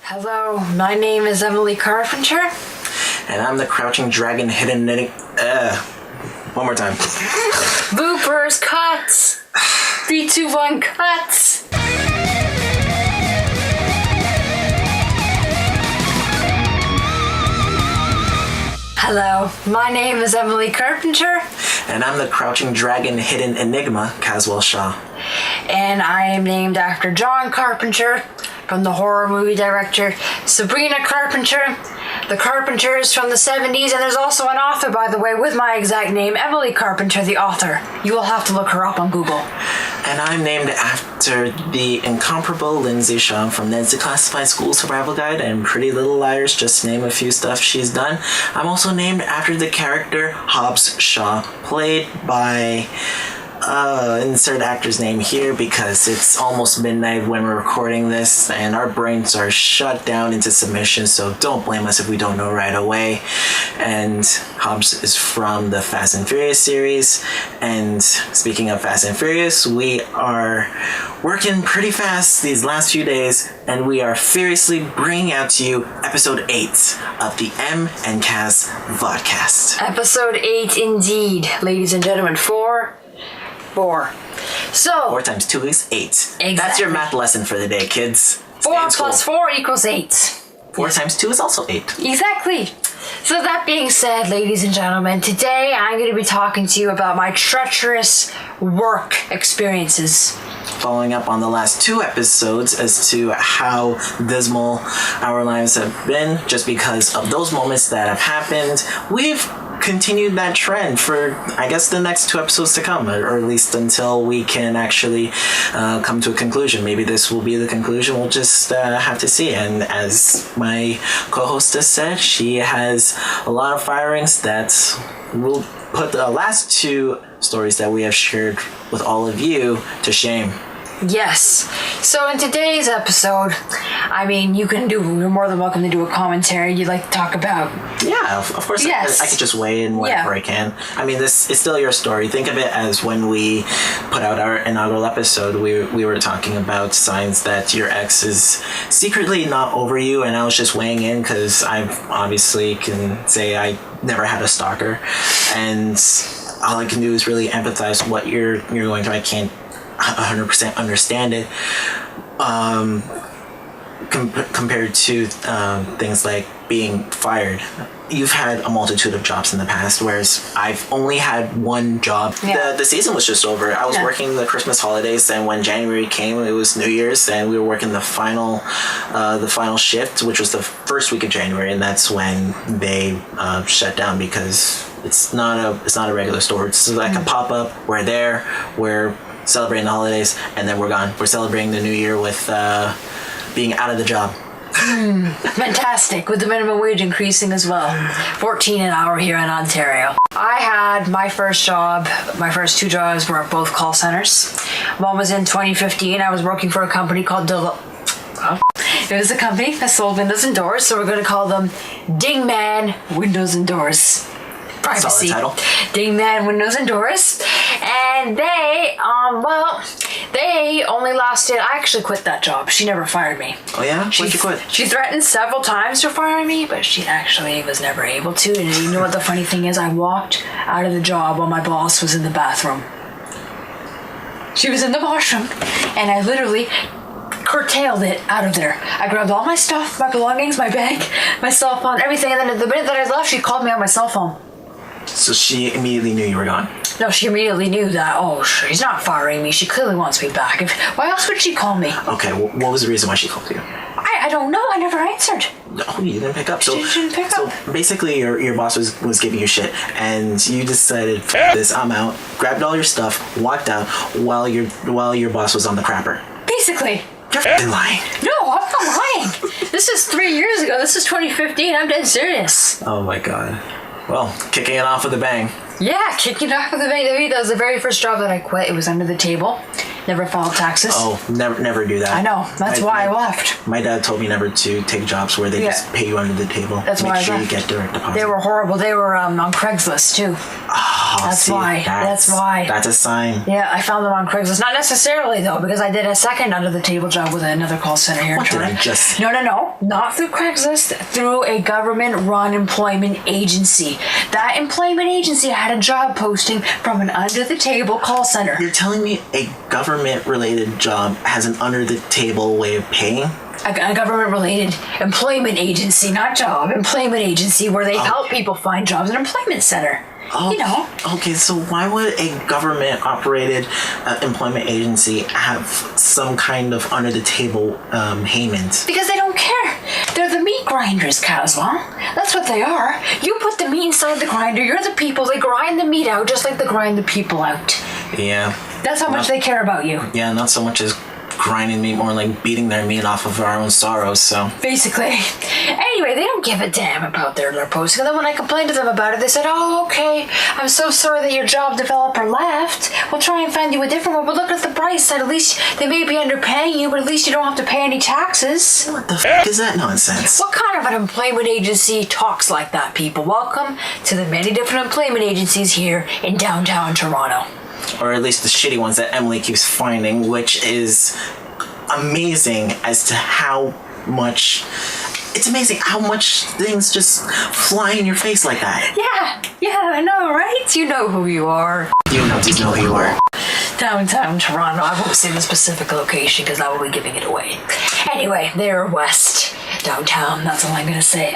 Hello, my name is Emily Carpenter. And I'm the crouching dragon hidden knitting. One more time. Bloopers, cuts. 3, 2, 1, cuts. Hello, my name is Emily Carpenter. And I'm the crouching dragon hidden enigma, Caswell Shaw. And I am named after John Carpenter, from the horror movie director Sabrina Carpenter, the Carpenters from the 70s, and there's also an author, by the way, with my exact name, Emily Carpenter, the author. You will have to look her up on Google. And I'm named after the incomparable Lindsay Shaw from Nancy Classified School Survival Guide and Pretty Little Liars, just to name a few stuff she's done. I'm also named after the character Hobbs Shaw, played by... insert actor's name here because it's almost midnight when we're recording this and our brains are shut down into submission, so don't blame us if we don't know right away. And Hobbs is from the Fast and Furious series, and speaking of Fast and Furious, we are working pretty fast these last few days and we are furiously bringing out to you episode 8 of the Em&Cas Vodcast. Episode 8 indeed, ladies and gentlemen. 4. So 4 times 2 is 8. Exactly. That's your math lesson for the day, kids. 4 plus 4 equals 8. 4 times 2 is also 8. Exactly. So that being said, ladies and gentlemen, today I'm going to be talking to you about my treacherous work experiences. Following up on the last 2 episodes as to how dismal our lives have been, just because of those moments that have happened, we've continued that trend for, I guess, the next 2 episodes to come, or at least until we can actually come to a conclusion. Maybe this will be the conclusion. We'll just have to see. And as my co-hostess said, she has a lot of firings that will put the last 2 stories that we have shared with all of you to shame. Yes. So in today's episode, I mean, you're more than welcome to do a commentary you'd like to talk about. Yeah, of course. Yes. I could just weigh in whenever I can. I mean, this is still your story. Think of it as when we put out our inaugural episode, we were talking about signs that your ex is secretly not over you, and I was just weighing in because I obviously can say I never had a stalker, and all I can do is really empathize with what you're going through. I can't 100% understand it compared to things like being fired. You've had a multitude of jobs in the past, whereas I've only had one job. Yeah. The season was just over. I was working the Christmas holidays, and when January came, it was New Year's, and we were working the final shift, which was the first week of January, and that's when they shut down because it's not a regular store. It's like a pop-up. We're there. We're celebrating the holidays, and then we're gone. We're celebrating the new year with being out of the job. Fantastic, with the minimum wage increasing as well. $14 an hour here in Ontario. I had my first 2 jobs were both call centers. One was in 2015. I was working for a company called it was a company that sold windows and doors, so we're going to call them Dingman Windows and Doors. Privacy. Solid title. Dingman Windows and Doors. And they only lasted... I actually quit that job. She never fired me. Oh yeah? Why'd you quit? She threatened several times to fire me, but she actually was never able to. And you know what the funny thing is? I walked out of the job while my boss was in the bathroom. She was in the washroom, and I literally curtailed it out of there. I grabbed all my stuff, my belongings, my bag, my cell phone, everything, and then the minute that I left, she called me on my cell phone. So she immediately knew you were gone? No, she immediately knew that, she's not firing me. She clearly wants me back. Why else would she call me? Okay, what was the reason why she called you? I don't know. I never answered. No, you didn't pick up. She didn't pick up. So basically your boss was giving you shit, and you decided, F this, I'm out, grabbed all your stuff, walked out while your boss was on the crapper. Basically. You're f***ing lying. No, I'm not lying. This is 3 years ago. This is 2015. I'm dead serious. Oh my god. Well, kicking it off with a bang. Yeah, kicking it off with a bang. That was the very first job that I quit. It was under the table. Never filed taxes. Oh, never do that. I know. That's why I left. My dad told me never to take jobs where they just pay you under the table. That's why I left. Make sure you get direct deposit. They were horrible. They were on Craigslist, too. Oh, That's why. That's why. That's a sign. Yeah, I found them on Craigslist. Not necessarily, though, because I did a second under-the-table job with another call center here in Toronto. No. Not through Craigslist. Through a government-run employment agency. That employment agency had a job posting from an under-the-table call center. You're telling me a government-related job has an under-the-table way of paying? A government-related employment agency, not job, employment agency, where they help people find jobs, an employment center. Oh, you know. Okay, so why would a government-operated employment agency have some kind of under-the-table payment? Because they don't care. They're the meat grinders, Caswell. That's what they are. You put the meat inside the grinder. You're the people. They grind the meat out just like they grind the people out. Yeah. That's how much they care about you. Yeah, not so much as grinding meat, more like beating their meat off of our own sorrows, so. Basically. Anyway, they don't give a damn about their posting. And then when I complained to them about it, they said, oh, okay, I'm so sorry that your job developer left. We'll try and find you a different one. But look at the price. At least they may be underpaying you, but at least you don't have to pay any taxes. What the f*** is that nonsense? What kind of an employment agency talks like that, people? Welcome to the many different employment agencies here in downtown Toronto. Or at least the shitty ones that Emily keeps finding, which is amazing as to how much... It's amazing how much things just fly in your face like that. Yeah, I know, right? You know who you are. You know who you are. Downtown Toronto. I won't say the specific location because that will be giving it away. Anyway, they're west downtown. That's all I'm going to say.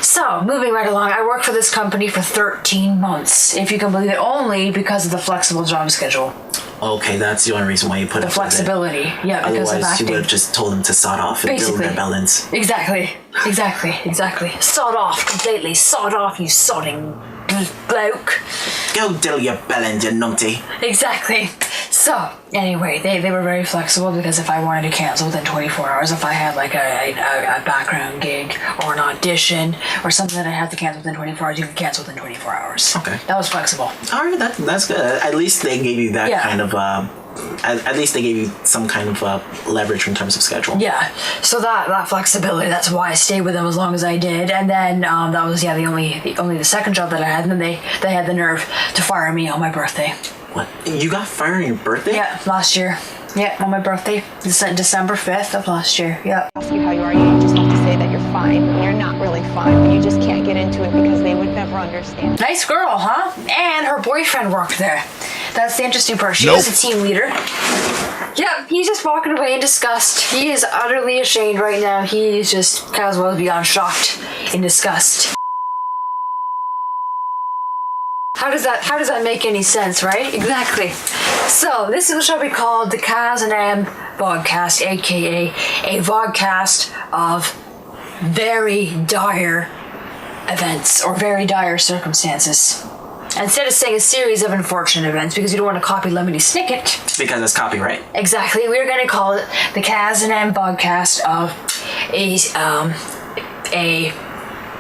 So, moving right along, I worked for this company for 13 months, if you can believe it, only because of the flexible job schedule. Okay, that's the only reason why you put the flexibility. Yeah, because otherwise of acting. you would have just told them to sod off and build their balance. Exactly. Sod off completely. Sod off, you sodding bloke. Go diddle your bellend, you numpty. Exactly. So, anyway, they were very flexible because if I wanted to cancel within 24 hours, if I had like a background gig or an audition or something that I had to cancel within 24 hours, you could cancel within 24 hours. Okay. That was flexible. Alright, that's good. At least they gave you that kind of... At least they gave you some kind of leverage in terms of schedule. Yeah, so that flexibility, that's why I stayed with them as long as I did. And then that was the second job that I had, and then they had the nerve to fire me on my birthday. What? You got fired on your birthday? Yeah, last year. Yeah, on my birthday, December 5th of last year. Yeah. Ask you how you are, you just have to say that you're fine when you're not really fine. You just can't get into it because they would never understand. Nice girl, huh? And her boyfriend worked there. That's the interesting part. She was a team leader. Yep, he's just walking away in disgust. He is utterly ashamed right now. He is just Caswell beyond shocked in disgust. How does that make any sense, right? Exactly. So this is what shall be called the Cas and Em Vodcast, aka a vodcast of very dire events or very dire circumstances. Instead of saying a series of unfortunate events, because you don't want to copy Lemony Snicket. Because it's copyright. Exactly. We're going to call it the Cas and Em Vodcast of a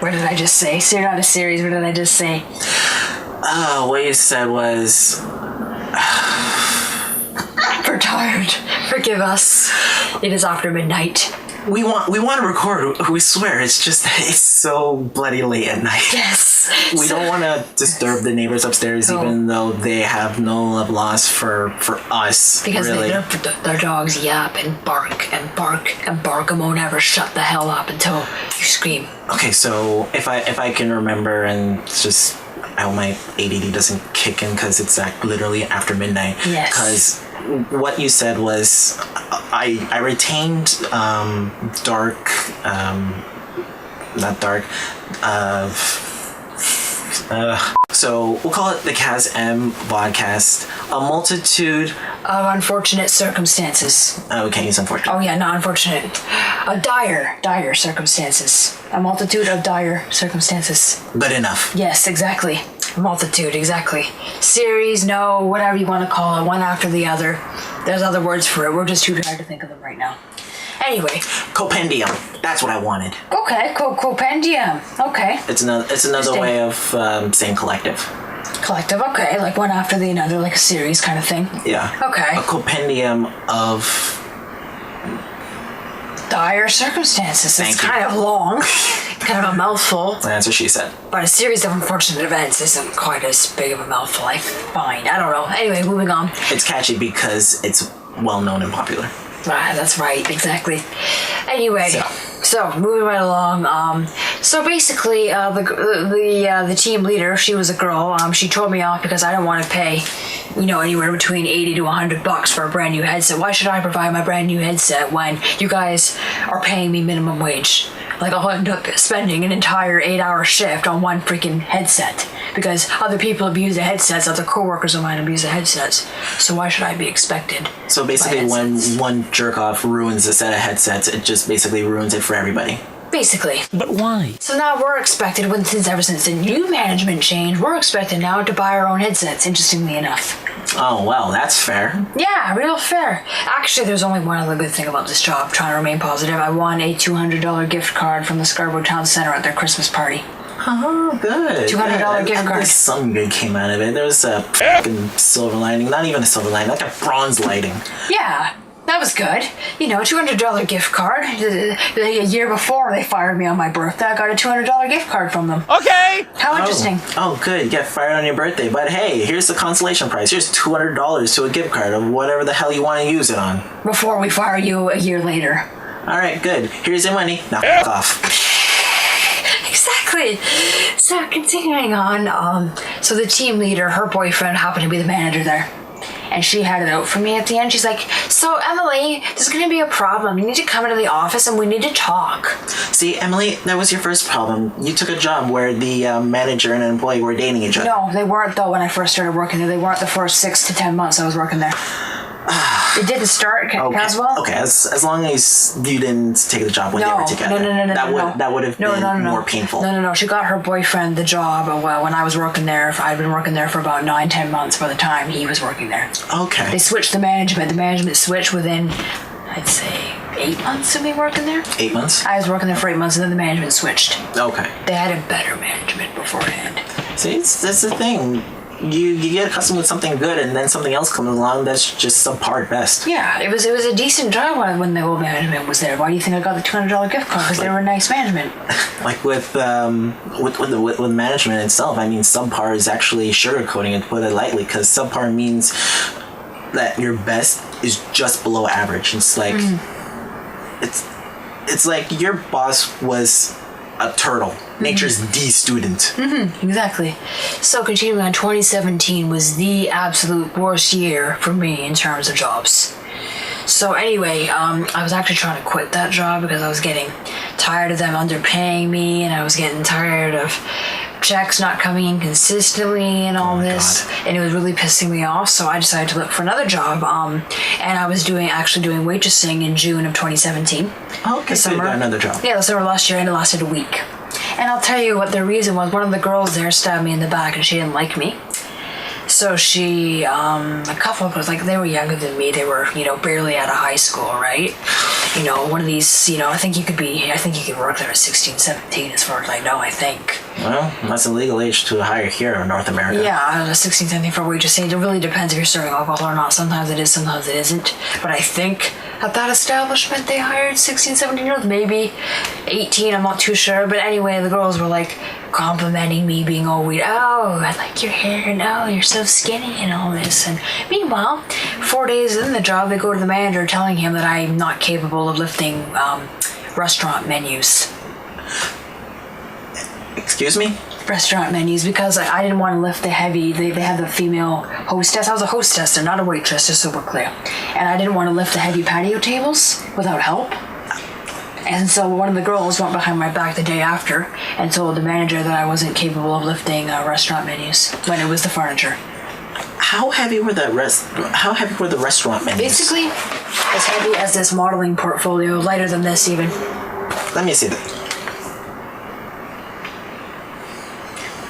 what did I just say? Not a series. What did I just say? What you said was... We're tired. Forgive us. It is after midnight. We want to record. We swear. It's just it's so bloody late at night. Yes. We don't want to disturb the neighbors upstairs, even though they have no love lost for us. Because really. their dogs yap and bark and bark and bark and won't ever shut the hell up until you scream. Okay, so if I can remember and just how my ADD doesn't kick in because it's literally after midnight. Yes. Because what you said was I retained dark, not dark, so we'll call it the Cas M Vodcast. A multitude of unfortunate circumstances. Oh, we can't use unfortunate. Oh yeah, not unfortunate. Dire circumstances. A multitude of dire circumstances. Good enough. Yes, exactly. A multitude, exactly. Series, no, whatever you want to call it, one after the other. There's other words for it. We're just too tired to think of them right now. Anyway. Compendium. That's what I wanted. Okay, compendium. Okay. It's another way of saying collective. Collective, okay. Like one after the other, like a series kind of thing. Yeah. Okay. A compendium of dire circumstances. Thank It's you. kind of long, kind of a mouthful. That's what she said. But a series of unfortunate events isn't quite as big of a mouthful. Fine. I don't know. Anyway, moving on. It's catchy because it's well-known and popular. Right, that's right, exactly. Anyway, so moving right along. So basically, the team leader, she was a girl. She told me off because I don't want to pay, anywhere between $80 to $100 for a brand new headset. Why should I provide my brand new headset when you guys are paying me minimum wage? Like, I'll end up spending an entire 8-hour shift on one freaking headset because other people abuse the headsets, other coworkers of mine abuse the headsets. So why should I be expected? So basically, when one jerk off ruins a set of headsets, it just basically ruins it for everybody. Basically. But why? So now we're expected, ever since the new management change, we're expected now to buy our own headsets, interestingly enough. Oh, well, that's fair. Yeah, real fair. Actually, there's only one other good thing about this job, trying to remain positive. I won a $200 gift card from the Scarborough Town Center at their Christmas party. Oh, good. $200 gift card. Something good came out of it. There was a fucking silver lining. Not even a silver lining, like a bronze lighting. Yeah. That was good. $200 gift card. A year before they fired me on my birthday, I got a $200 gift card from them. Okay! How interesting. Oh, good. You get fired on your birthday. But hey, here's the consolation prize. Here's $200 to a gift card of whatever the hell you want to use it on. Before we fire you a year later. Alright, good. Here's your money. Now f*** off. Exactly. So continuing on, so the team leader, her boyfriend happened to be the manager there. And she had it out for me at the end. She's like, so Emily, there's going to be a problem. You need to come into the office and we need to talk. See, Emily, that was your first problem. You took a job where the manager and an employee were dating each other. No, they weren't though when I first started working there. They weren't the first 6 to 10 months I was working there. It didn't start, Caswell. Okay, as long as you didn't take the job when they were together. No. That would have been more painful. No. She got her boyfriend the job when I was working there. I'd been working there for about 9-10 months by the time he was working there. Okay. They switched the management. The management switched within, I'd say, 8 months of me working there. 8 months? I was working there for 8 months and then the management switched. Okay. They had a better management beforehand. See, that's the thing. You get accustomed with something good and then something else comes along that's just subpar at best. Yeah, it was a decent job when the old management was there. Why do you think I got the $200 gift card? Because they were nice management. Like with management itself, I mean, subpar is actually sugarcoating it, to put it lightly, because subpar means that your best is just below average. It's like it's like your boss was a turtle. Nature's D student. Exactly. So continuing on, 2017 was the absolute worst year for me in terms of jobs. So anyway, I was actually trying to quit that job because I was getting tired of them underpaying me, and I was getting tired of checks not coming in consistently and all this, and it was really pissing me off. So I decided to look for another job, and I was doing waitressing in June of 2017. Okay, so you got another job. Yeah, the summer last year, and it lasted a week. And I'll tell you what the reason was. One of the girls there stabbed me in the back, and she didn't like me. So she, a couple of girls, like, they were younger than me. They were, barely out of high school, right? One of these, I think you could work there at 16, 17 as far as I know, I think. Well, that's a legal age to hire here in North America. Yeah, I don't know, 16, 17 for waitressing. It really depends if you're serving alcohol or not. Sometimes it is, sometimes it isn't. But I think at that establishment they hired 16, 17-year-olds, maybe 18, I'm not too sure. But anyway, the girls were like complimenting me being all weird. Oh, I like your hair, and oh, you're so skinny and all this. And meanwhile, 4 days in the job, they go to the manager telling him that I'm not capable of lifting restaurant menus. Excuse me? Restaurant menus, because I didn't want to lift the heavy. They had the female hostess. I was a hostess and not a waitress, just so we're clear. And I didn't want to lift the heavy patio tables without help. And so one of the girls went behind my back the day after and told the manager that I wasn't capable of lifting restaurant menus when it was the furniture. How heavy were the restaurant menus? Basically, as heavy as this modeling portfolio, lighter than this even. Let me see that.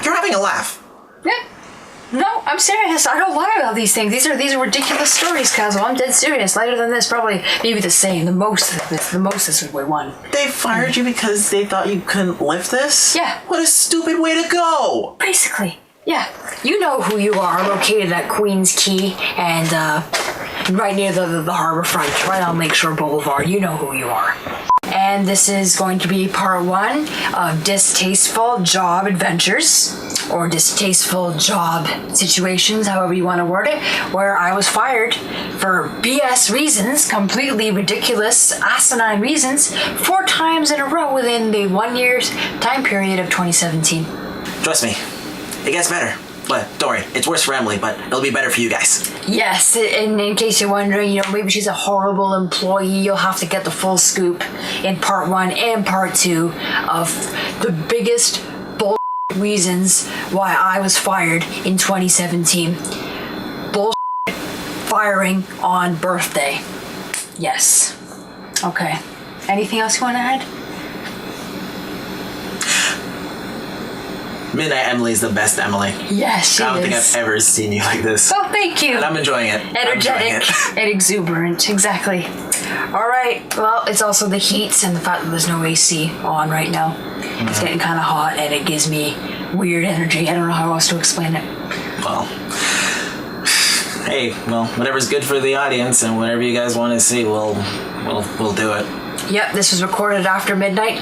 You're having a laugh. Yeah. No, I'm serious. I don't lie about these things. These are ridiculous stories, Caswell. I'm dead serious. Lighter than this, probably maybe the same. The most this would weigh one. They fired you because they thought you couldn't lift this? Yeah. What a stupid way to go. Basically, yeah. You know who you are, located at Queen's Quay and right near the harbor front, right on Lakeshore Boulevard. You know who you are. And this is going to be part 1 of Distasteful Job Adventures, or Distasteful Job Situations, however you want to word it, where I was fired for BS reasons, completely ridiculous, asinine reasons, 4 times in a row within the 1 year's time period of 2017. Trust me, it gets better. But don't worry, it's worse for Emily, but it'll be better for you guys. Yes, and in case you're wondering, maybe she's a horrible employee, you'll have to get the full scoop in part 1 and part 2 of the biggest bull reasons why I was fired in 2017. Bull firing on birthday. Yes. Okay. Anything else you want to add? Midnight Emily's the best Emily. Yes, she is. I don't think I've ever seen you like this. Oh, thank you. And I'm enjoying it. Energetic and exuberant. Exactly. All right. Well, it's also the heat and the fact that there's no AC on right now. It's getting kind of hot and it gives me weird energy. I don't know how else to explain it. Well, hey, whatever's good for the audience and whatever you guys want to see, we'll do it. Yep, this was recorded after midnight,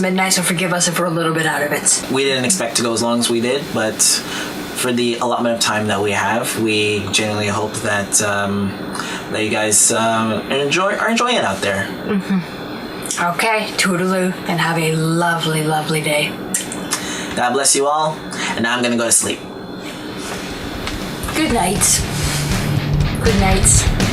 midnight, so forgive us if we're a little bit out of it. We didn't expect to go as long as we did, but for the allotment of time that we have, we genuinely hope that that you guys are enjoying it out there. Mm-hmm. Okay, toodaloo, and have a lovely, lovely day. God bless you all, and now I'm gonna go to sleep. Good night. Good night.